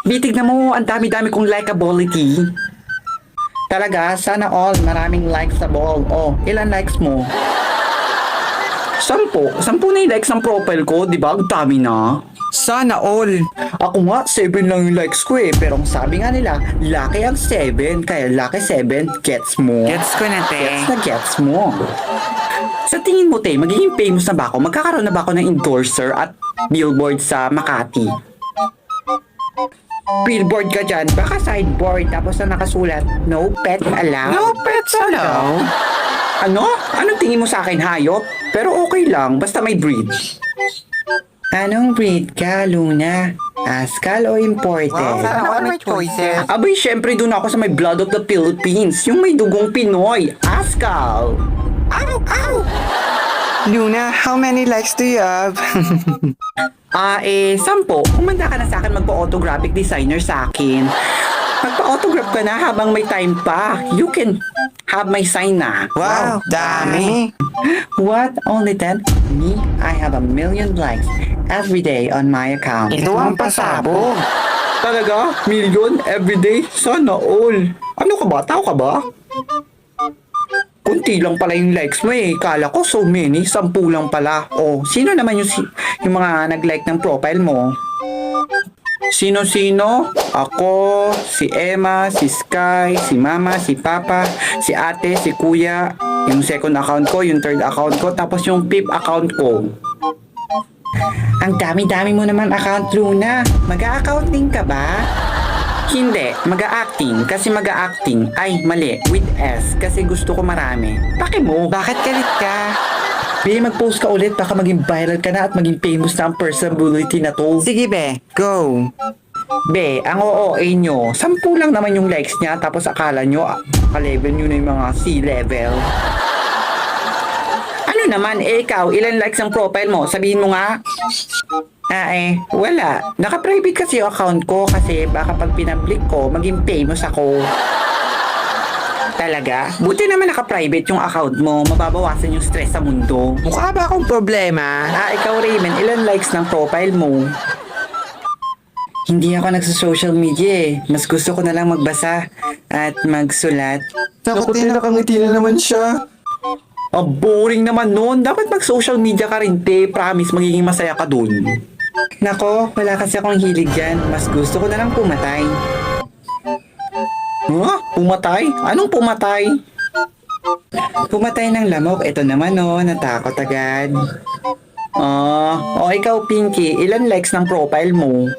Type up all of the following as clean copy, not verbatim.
Bitig na mo, ang dami-dami kong likability. Talaga, sana all, maraming likes sa ball. Oh, ilan likes mo? 10. 10 na yung likes ng profile ko, di ba? Ang dami na. Sana all. Ako nga, 7 lang yung likes ko eh. Pero ang sabi nga nila, lucky ang 7. Kaya lucky 7, gets mo. Gets ko na, te. Gets na gets mo. Sa tingin mo, te, magiging famous na ba ako? Magkakaroon na ba ako ng endorser at billboard sa Makati? Billboard ka dyan, baka sideboard, tapos na nakasulat, no pet allowed. No pets allowed. Ano? Anong tingin mo sa akin, hayop? Pero okay lang, basta may breed. Anong breed ka, Luna? Askal o imported? Sana all may choices. Abay, syempre dun ako sa may blood of the Philippines, yung may dugong Pinoy, Askal. Ow! Ow! Luna, how many likes do you have? 10. Kumanda ka na sa akin magpa-autographic designer sa akin. Magpa-autograph ka na habang may time pa. You can have my sign na. Wow, dami. What? Only 10? Me? I have 1 million likes every day on my account. Ito ang pasabog. Talaga? Million everyday? Sana all. Ano ka ba? Tao ka ba? Kunti lang pala yung likes mo eh. Kala ko so many, 10 lang pala. Oh, sino naman yung mga nag-like ng profile mo? Sino-sino? Ako, si Emma, si Sky, si Mama, si Papa, si Ate, si Kuya, yung second account ko, yung third account ko, tapos yung fifth account ko. Ang dami-dami mo naman account, Luna. Mag-a-accounting ka ba? Hindi, mag-a-acting. Kasi mag-a-acting, ay mali, with S. Kasi gusto ko marami. Paki mo. Bakit galit ka? Be, mag-post ka ulit. Baka maging viral ka na at maging famous na ang personality na to. Sige be, go. Be, ang OOA nyo, 10 lang naman yung likes niya. Tapos akala nyo, ka-level nyo na yung mga C-level. Ano naman, ikaw, ilan likes ang profile mo? Sabihin mo nga. Wala. Naka-private kasi yung account ko kasi baka pag pinablik ko, maging famous ako. Talaga? Buti naman naka-private yung account mo, mababawasan yung stress sa mundo. Mukha ba akong problema? Ikaw Raymond, ilan likes ng profile mo? Hindi ako nagsa-social media eh. Mas gusto ko na lang magbasa at magsulat. Naku, nakangiti na naman siya. Boring naman nun. Dapat mag-social media ka rin, te. Promise, magiging masaya ka dun. Nako, wala kasi akong hilig dyan. Mas gusto ko na lang pumatay. Huh? Pumatay? Anong pumatay? Pumatay ng lamok. Ito naman natakot agad. Ikaw Pinky, ilan likes ng profile mo?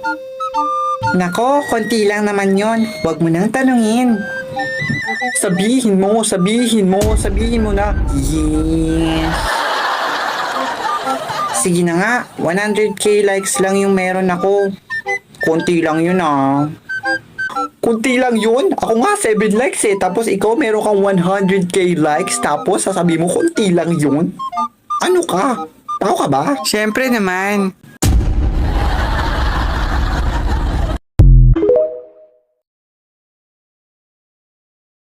Nako, konti lang naman yon. Huwag mo nang tanungin. Sabihin mo na. Yes. Sige na nga, 100k likes lang yung meron ako. Konti lang yun Kunti lang yun? Ako nga 7 likes eh. Tapos ikaw meron kang 100k likes. Tapos sasabihin mo konti lang yun? Ano ka? Tao ka ba? Siyempre naman.